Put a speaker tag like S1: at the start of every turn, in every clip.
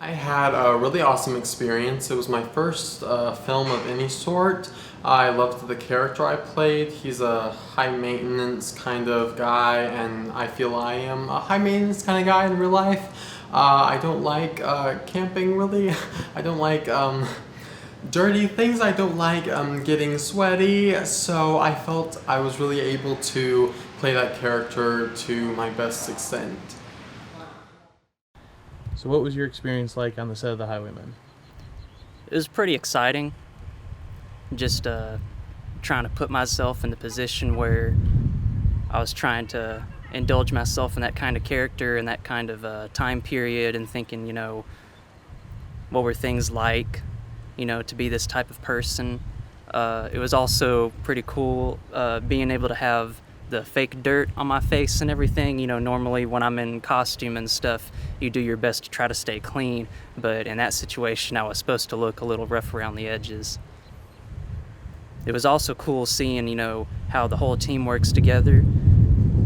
S1: I had a really awesome experience. It was my first film of any sort. I loved the character I played. He's a high maintenance kind of guy, and I feel I am a high maintenance kind of guy in real life. I don't like camping really. I don't like dirty things. I don't like getting sweaty. So I felt I was really able to play that character to my best extent.
S2: So, what was your experience like on the set of The Highwayman?
S3: It was pretty exciting. Just trying to put myself in the position where I was trying to indulge myself in that kind of character and that kind of time period, and thinking, what were things like, to be this type of person. It was also pretty cool being able to have the fake dirt on my face and everything. Normally when I'm in costume and stuff, you do your best to try to stay clean, but in that situation I was supposed to look a little rough around the edges. It was also cool seeing, how the whole team works together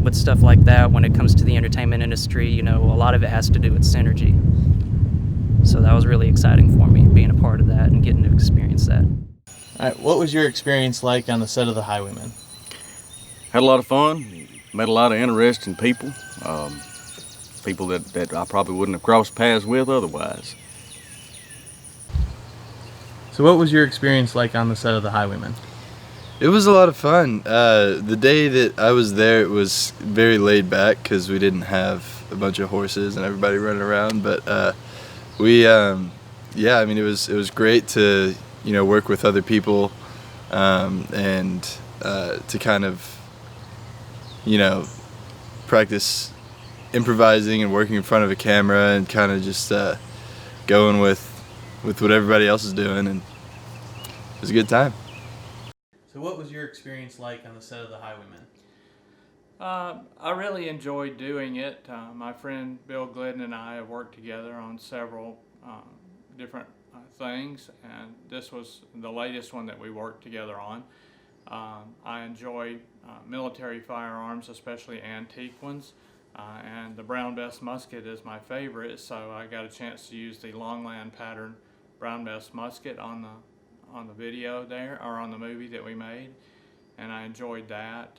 S3: with stuff like that. When it comes to the entertainment industry, a lot of it has to do with synergy. So that was really exciting for me, being a part of that and getting to experience that.
S2: All right, what was your experience like on the set of The Highwayman?
S4: Had a lot of fun, met a lot of interesting people, people that I probably wouldn't have crossed paths with otherwise.
S2: So, what was your experience like on the set of The Highwayman?
S5: It was a lot of fun. The day that I was there, it was very laid back because we didn't have a bunch of horses and everybody running around. But it was great to work with other people and to kind of practice improvising and working in front of a camera and kind of just going with what everybody else is doing, and it was a good time.
S2: So, what was your experience like on the set of The Highwayman?
S6: I really enjoyed doing it. My friend Bill Glidden and I have worked together on several different things, and this was the latest one that we worked together on. I enjoy military firearms, especially antique ones, and the Brown Bess musket is my favorite, so I got a chance to use the Longland pattern Brown Bess musket on the video there, or on the movie that we made, and I enjoyed that.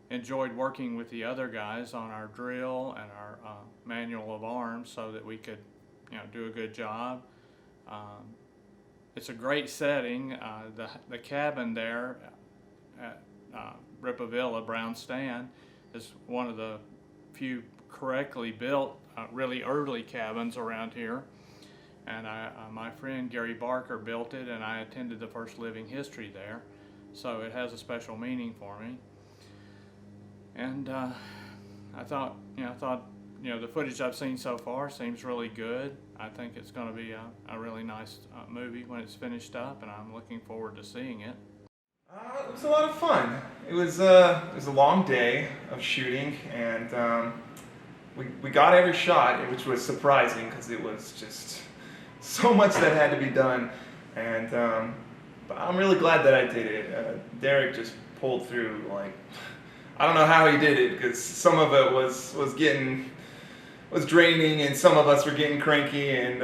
S6: Enjoyed working with the other guys on our drill and our manual of arms so that we could do a good job. It's a great setting. The cabin there at Ripavilla, Brown Stand, is one of the few correctly built, really early cabins around here. And my friend Gary Barker built it, and I attended the first living history there, so it has a special meaning for me. And I thought the footage I've seen so far seems really good. I think it's going to be a really nice movie when it's finished up, and I'm looking forward to seeing it.
S7: It was a lot of fun. It was a long day of shooting, and we got every shot, which was surprising because it was just so much that had to be done. And but I'm really glad that I did it. Derek just pulled through. Like, I don't know how he did it, because some of it was draining, and some of us were getting cranky, and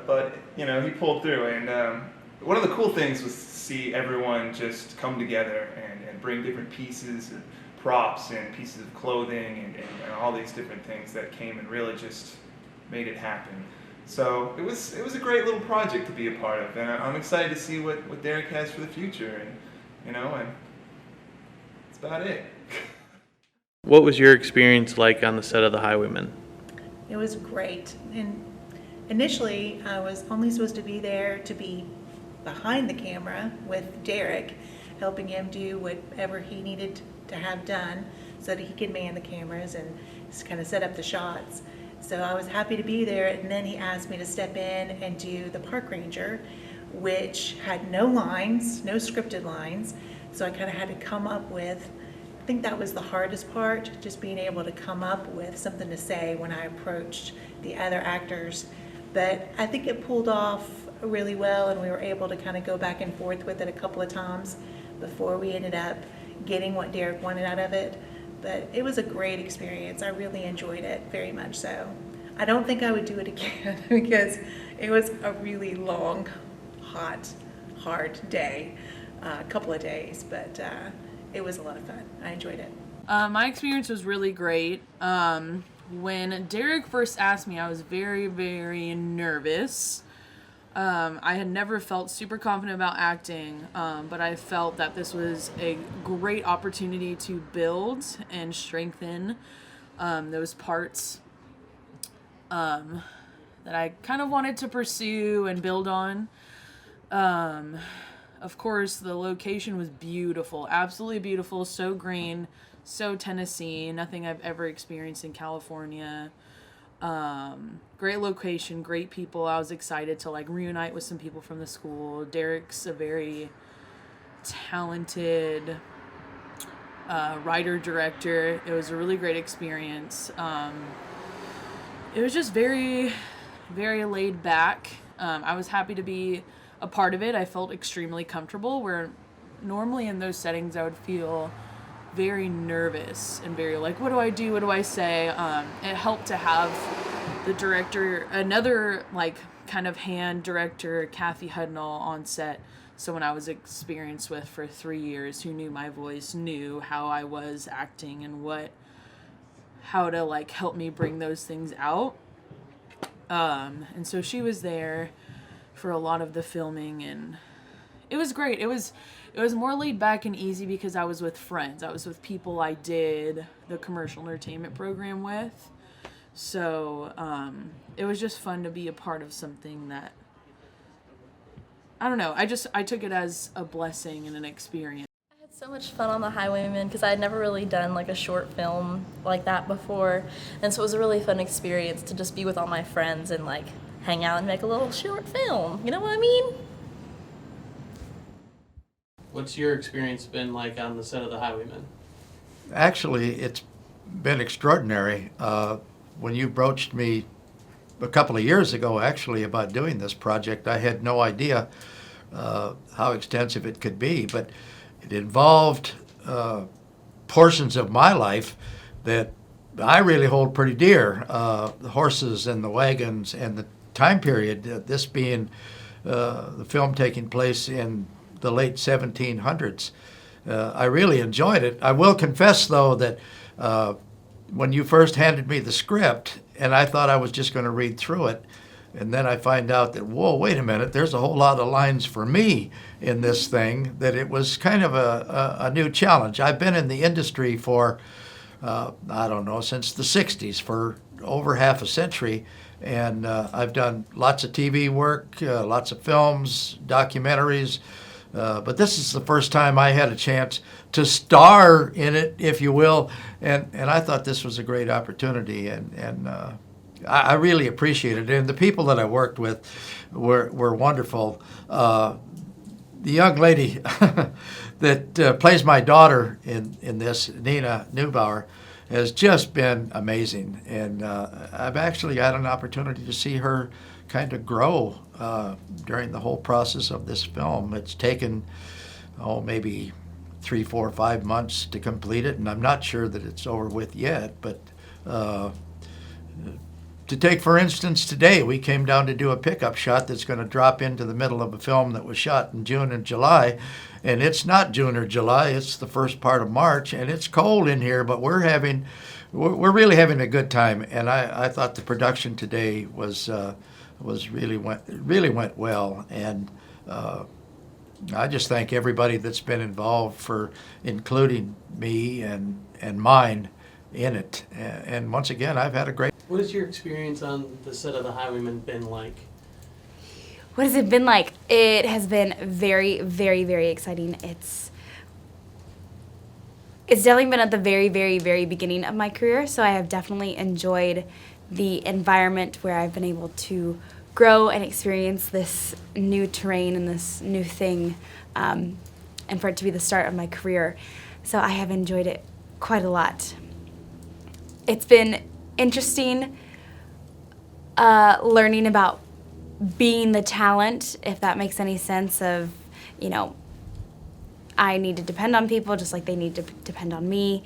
S7: but he pulled through. And one of the cool things was to see everyone just come together and bring different pieces and props and pieces of clothing and all these different things that came and really just made it happen. So it was a great little project to be a part of, and I'm excited to see what Derek has for the future, and that's about it.
S2: What was your experience like on the set of The Highwayman?
S8: It was great. And initially, I was only supposed to be there to be behind the camera with Derek, helping him do whatever he needed to have done so that he could man the cameras and just kind of set up the shots. So I was happy to be there, and then he asked me to step in and do the park ranger, which had no lines, no scripted lines. So I kind of had to come up with, I think that was the hardest part, just being able to come up with something to say when I approached the other actors. But I think it pulled off really well, and we were able to kind of go back and forth with it a couple of times before we ended up getting what Derek wanted out of it. But it was a great experience. I really enjoyed it, very much so. I don't think I would do it again because it was a really long, hot, hard day, a couple of days, but it was a lot of fun. I enjoyed it.
S9: My experience was really great. When Derek first asked me, I was very, very nervous. I had never felt super confident about acting, but I felt that this was a great opportunity to build and strengthen those parts that I kind of wanted to pursue and build on. Of course, the location was beautiful, absolutely beautiful, so green, so Tennessee, nothing I've ever experienced in California. Great location, great people. I was excited to like reunite with some people from the school. Derek's a very talented writer director. It was a really great experience. It was just very, very laid back. I was happy to be a part of it. I felt extremely comfortable, where normally in those settings I would feel very nervous and very like, what do I do? What do I say? It helped to have the director, another like kind of hand director, Kathy Hudnall, on set. Someone I was experienced with for 3 years, who knew my voice, knew how I was acting and how to like help me bring those things out. And so she was there for a lot of the filming, and it was great. It was more laid back and easy because I was with friends. I was with people I did the commercial entertainment program with. So it was just fun to be a part of something that, I don't know, I took it as a blessing and an experience.
S10: I had so much fun on the Highwayman because I had never really done like a short film like that before. And so it was a really fun experience to just be with all my friends and like hang out and make a little short film. You know what I mean?
S2: What's your experience been like on the set of The Highwayman?
S11: Actually, it's been extraordinary. When you broached me a couple of years ago, actually, about doing this project, I had no idea how extensive it could be, but it involved portions of my life that I really hold pretty dear. The horses and the wagons and the time period, this being the film taking place in the late 1700s. I really enjoyed it. I will confess, though, that when you first handed me the script, and I thought I was just going to read through it, and then I find out that, whoa, wait a minute, there's a whole lot of lines for me in this thing, that it was kind of a new challenge. I've been in the industry for, I don't know, since the 60s, for over half a century, and I've done lots of TV work, lots of films, documentaries, but this is the first time I had a chance to star in it, if you will, and I thought this was a great opportunity, and I really appreciated it. And the people that I worked with were wonderful. The young lady that plays my daughter in this, Nina Neubauer, has just been amazing, and I've actually had an opportunity to see her kind of grow during the whole process of this film. It's taken, maybe 3, 4, 5 months to complete it, and I'm not sure that it's over with yet, but to take, for instance, today we came down to do a pickup shot that's going to drop into the middle of a film that was shot in June and July, and it's not June or July, it's the first part of March, and it's cold in here, but we're really having a good time, and I thought the production today really went well, and I just thank everybody that's been involved for including me and mine in it. And once again, I've had a great.
S2: What has your experience on the set of The Highwayman been like?
S12: What has it been like? It has been very, very, very exciting. It's definitely been at the very, very, very beginning of my career, so I have definitely enjoyed the environment where I've been able to grow and experience this new terrain and this new thing, and for it to be the start of my career. So I have enjoyed it quite a lot. It's been interesting learning about being the talent, if that makes any sense, of, I need to depend on people just like they need to depend on me,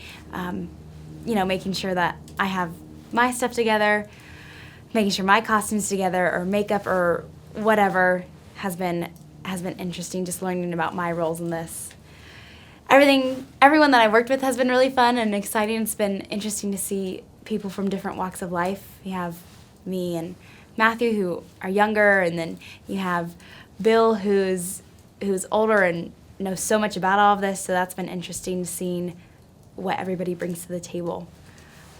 S12: making sure that I have my stuff together. making sure my costume's together or makeup or whatever has been interesting, just learning about my roles in this. Everyone that I've worked with has been really fun and exciting. It's been interesting to see people from different walks of life. You have me and Matthew, who are younger, and then you have Bill, who's older and knows so much about all of this, so that's been interesting, seeing what everybody brings to the table.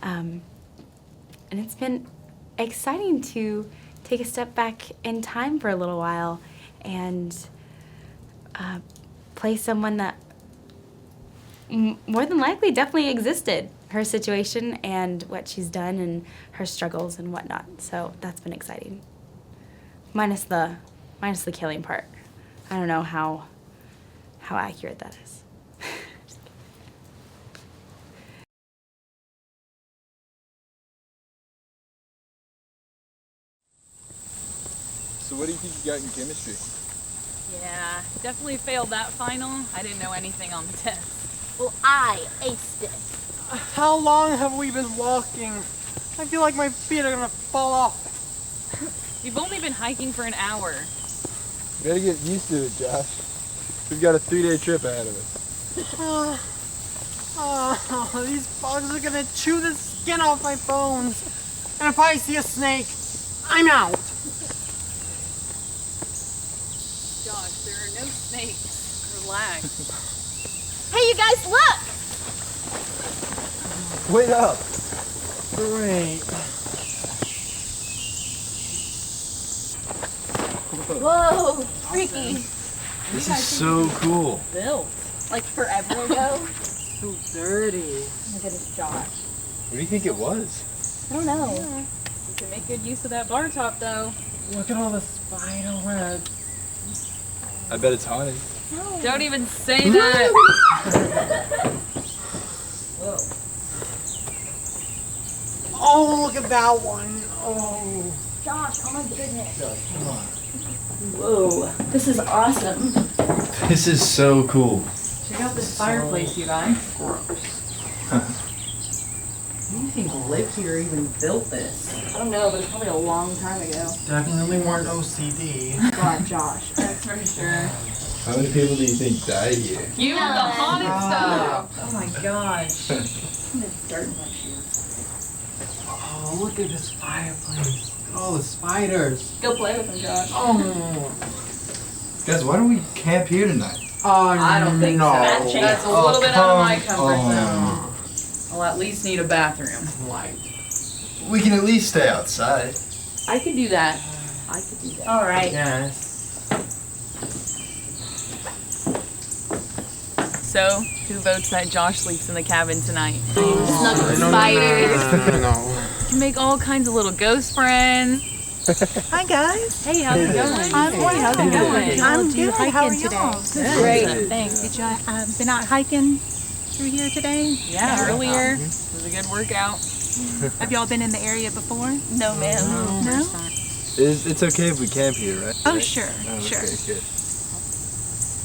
S12: And it's been exciting to take a step back in time for a little while and play someone that more than likely definitely existed, her situation and what she's done and her struggles and whatnot. So that's been exciting. Minus the killing part. I don't know how accurate that is.
S5: So what do you think you got in chemistry?
S13: Yeah, definitely failed that final. I didn't know anything on the test.
S14: Well, I aced it.
S15: How long have we been walking? I feel like my feet are gonna fall off.
S13: We've only been hiking for an hour.
S5: You better get used to it, Josh. We've got a 3-day trip ahead of us.
S15: These bugs are gonna chew the skin off my bones. And if I see a snake, I'm out.
S13: Josh, there are no snakes. Relax.
S14: Hey, you guys, look!
S5: Wait up.
S15: Great.
S14: Whoa, freaky.
S5: This is so cool.
S13: Built. Like forever ago.
S15: So dirty.
S13: Oh my goodness, Josh.
S5: What do you think it was?
S14: I don't know.
S13: You can make good use of that bar top, though.
S15: Look at all the spider webs.
S5: I bet it's haunted.
S13: No. Don't even say that.
S15: Whoa. Oh, look at that one. Oh.
S14: Josh, oh my goodness.
S5: Josh, come on.
S14: Whoa, this is awesome.
S5: This is so cool.
S13: Check out this fireplace, you guys. Who do you think lived here or even built this? I don't know, but it's probably a long time ago.
S15: Definitely weren't OCD.
S13: God, Josh, that's for sure.
S5: How many people do you think died here?
S13: You and the haunted stuff! Oh my gosh. There's dirt in my shoes.
S15: Oh, look at this fireplace. Look at all the spiders.
S13: Go play with them, Josh.
S15: Oh.
S5: Guys, why don't we camp here tonight?
S13: I don't think
S15: no.
S13: so. That's a little bit out of my comfort
S5: on.
S13: zone. I'll at least need a bathroom.
S15: Light.
S5: We can at least stay outside.
S13: I could do that. I could do that. All right.
S15: Yes.
S13: So, who votes that Josh sleeps in the cabin tonight?
S14: Snuggle with spiders.
S15: No.
S13: You can make all kinds of little ghost friends.
S8: Hi guys.
S13: Hey, how's it going?
S8: How's it going? I'm good. How are y'all?
S13: Great. Thanks.
S8: Did y'all been out hiking through here today?
S13: Yeah, earlier. It was a good workout.
S8: Have y'all been in the area before?
S14: No, ma'am.
S8: No?
S5: It's okay if we camp here, right?
S8: Oh, sure, sure.
S5: Okay, good.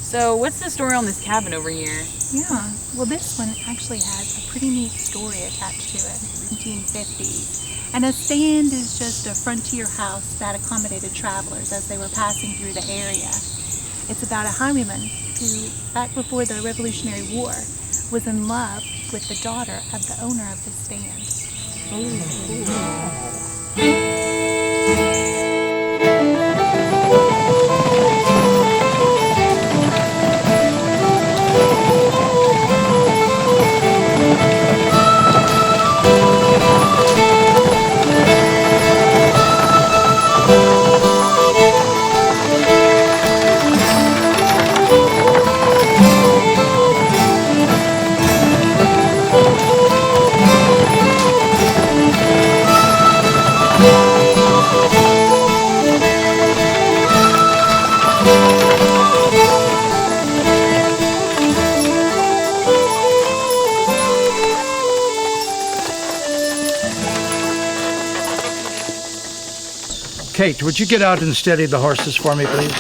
S13: So, what's the story on this cabin over here?
S8: Yeah. Well, this one actually has a pretty neat story attached to it. 1950s. And a stand is just a frontier house that accommodated travelers as they were passing through the area. It's about a highwayman who, back before the Revolutionary War, was in love with the daughter of the owner of the stand.
S11: Kate, would you get out and steady the horses for me, please?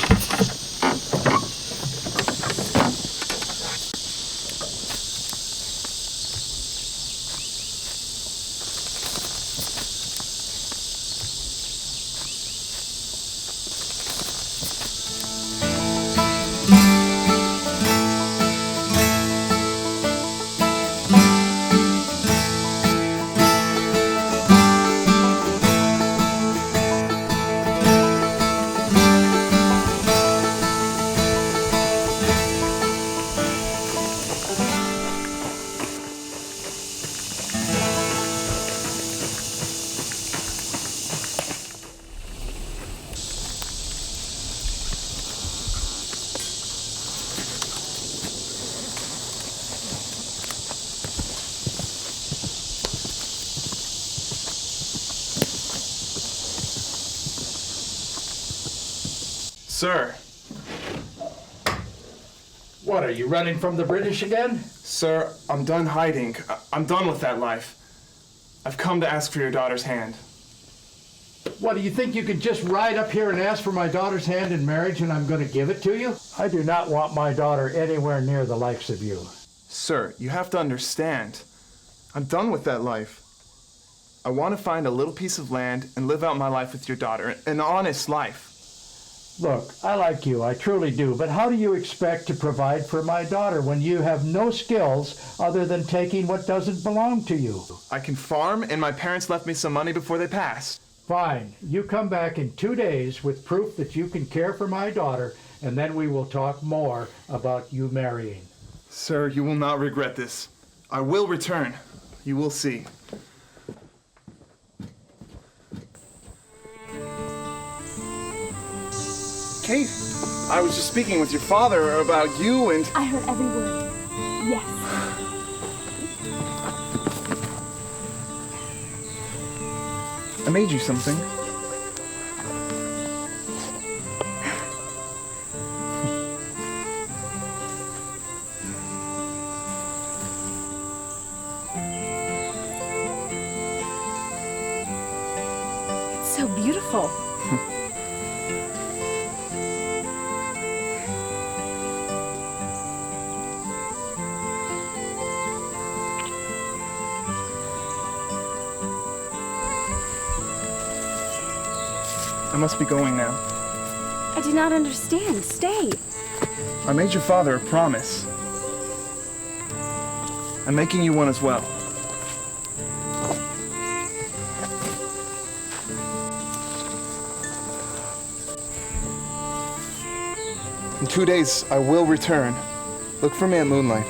S7: Sir.
S11: What, are you running from the British again?
S7: Sir, I'm done hiding. I'm done with that life. I've come to ask for your daughter's hand.
S11: What, do you think you could just ride up here and ask for my daughter's hand in marriage and I'm going to give it to you? I do not want my daughter anywhere near the likes of you.
S7: Sir, you have to understand. I'm done with that life. I want to find a little piece of land and live out my life with your daughter, an honest life.
S11: Look, I like you, I truly do, but how do you expect to provide for my daughter when you have no skills other than taking what doesn't belong to you?
S7: I can farm, and my parents left me some money before they passed.
S11: Fine. You come back in 2 days with proof that you can care for my daughter, and then we will talk more about you marrying.
S7: Sir, you will not regret this. I will return. You will see. Kate, I was just speaking with your father about you and...
S14: I heard every word. Yes.
S7: I made you something.
S14: It's so beautiful.
S7: I must be going now.
S12: I do not understand. Stay.
S7: I made your father a promise. I'm making you one as well. In 2 days, I will return. Look for me at moonlight.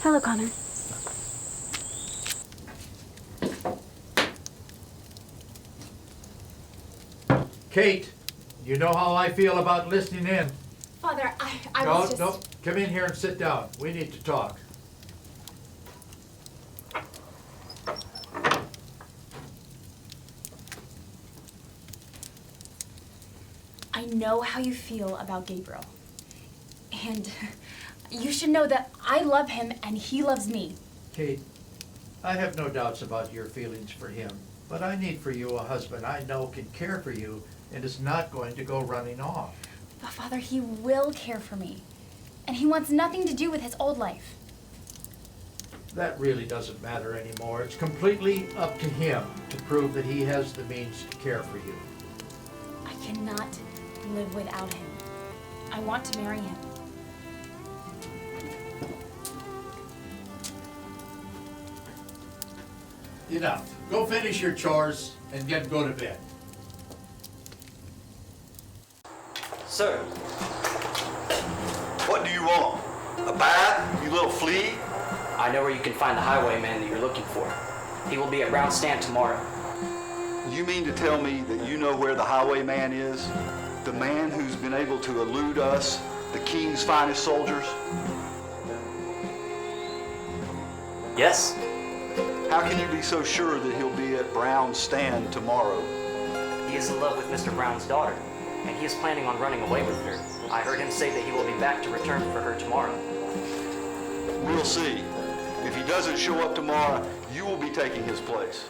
S12: Hello, Connor.
S11: Kate, you know how I feel about listening in.
S12: Father, I was just...
S11: No, come in here and sit down. We need to talk.
S12: I know how you feel about Gabriel. And you should know that I love him and he loves me.
S11: Kate, I have no doubts about your feelings for him, but I need for you a husband I know can care for you and is not going to go running off.
S12: But Father, he will care for me. And he wants nothing to do with his old life.
S11: That really doesn't matter anymore. It's completely up to him to prove that he has the means to care for you.
S12: I cannot live without him. I want to marry him.
S11: Enough. Go finish your chores and then go to bed.
S3: Sir,
S16: What do you want? A bath, you little flea?
S3: I know where you can find the highwayman that you're looking for. He will be at Brown's stand tomorrow.
S16: You mean to tell me that you know where the highwayman is? The man who's been able to elude us, the king's finest soldiers?
S3: Yes?
S16: How can you be so sure that he'll be at Brown's stand tomorrow?
S3: He is in love with Mr. Brown's daughter, and he is planning on running away with her. I heard him say that he will be back to return for her tomorrow.
S16: We'll see. If he doesn't show up tomorrow, you will be taking his place.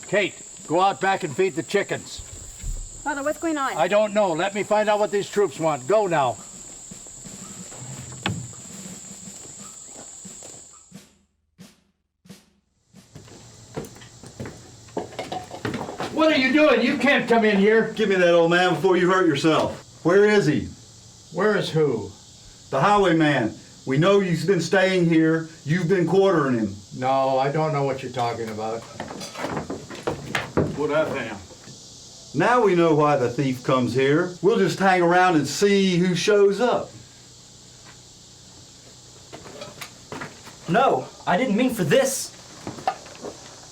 S11: Kate, go out back and feed the chickens.
S12: Father, what's going on?
S11: I don't know. Let me find out what these troops want. Go now. What are you doing? You can't come in here.
S16: Give me that old man before you hurt yourself. Where is he?
S11: Where is who?
S16: The highwayman. We know you've been staying here. You've been quartering him.
S11: No, I don't know what you're talking about.
S17: What I found.
S18: Now we know why the thief comes here. We'll just hang around and see who shows up.
S19: No, I didn't mean for this.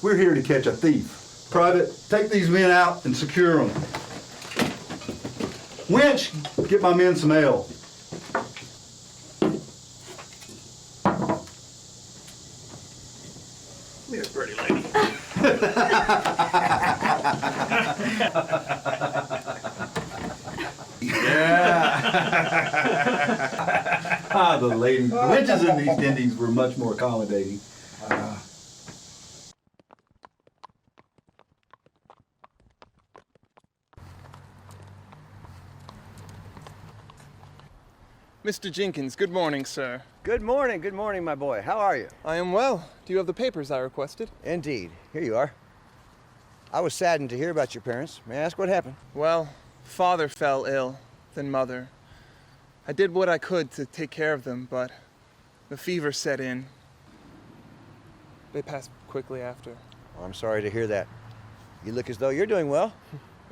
S18: We're here to catch a thief. Private, take these men out and secure them. Winch, get my men some ale.
S17: Come here, pretty lady.
S18: Ah, the ladies. The witches in these Indies were much more accommodating.
S20: Mr. Jenkins, good morning, sir.
S21: Good morning, my boy. How are you?
S20: I am well. Do you have the papers I requested?
S21: Indeed. Here you are. I was saddened to hear about your parents. May I ask what happened?
S20: Well, father fell ill, then mother. I did what I could to take care of them, but the fever set in. They passed quickly after.
S21: Oh, I'm sorry to hear that. You look as though you're doing well.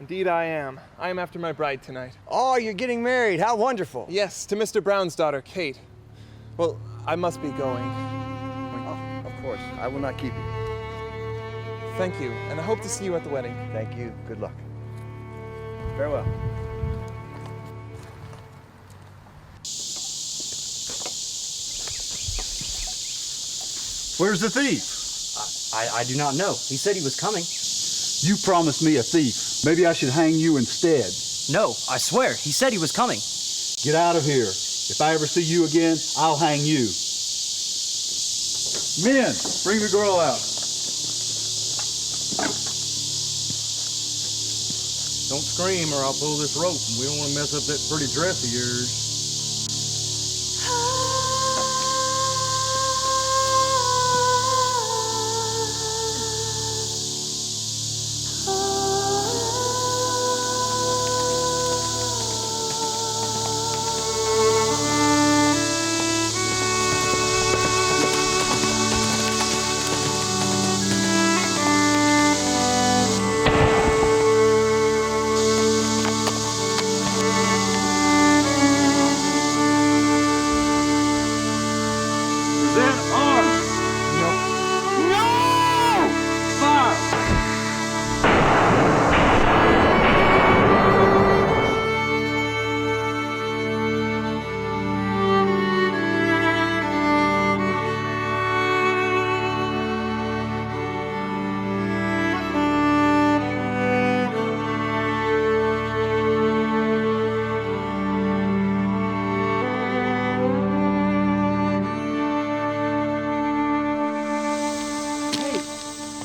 S20: Indeed I am. I am after my bride tonight.
S21: Oh, you're getting married. How wonderful.
S20: Yes, to Mr. Brown's daughter, Kate. Well, I must be going.
S21: Oh, of course. I will not keep you.
S20: Thank you, and I hope to see you at the wedding.
S21: Thank you. Good luck. Farewell.
S18: Where's the thief?
S19: I do not know. He said he was coming.
S18: You promised me a thief. Maybe I should hang you instead.
S19: No, I swear. He said he was coming.
S18: Get out of here. If I ever see you again, I'll hang you. Men, bring the girl out.
S17: Don't scream or I'll pull this rope, and we don't want to mess up that pretty dress of yours.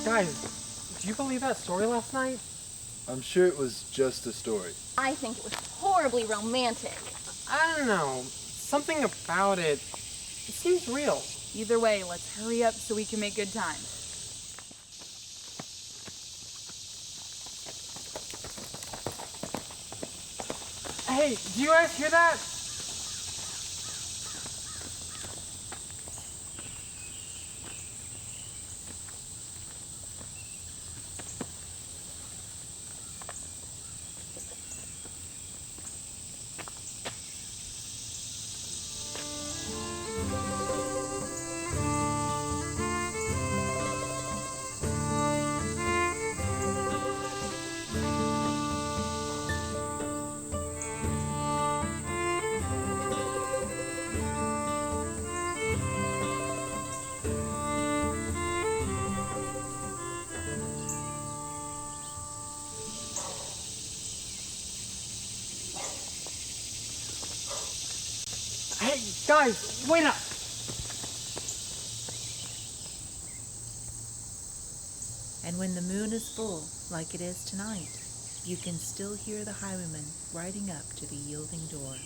S15: Guys, do you believe that story last night?
S5: I'm sure it was just a story.
S22: I think it was horribly romantic.
S15: I don't know. Something about it seems real.
S23: Either way, let's hurry up so we can make good time.
S15: Hey, do you guys hear that? Hey, guys, wait up!
S8: And when the moon is full, like it is tonight, you can still hear the highwayman riding up to the yielding door.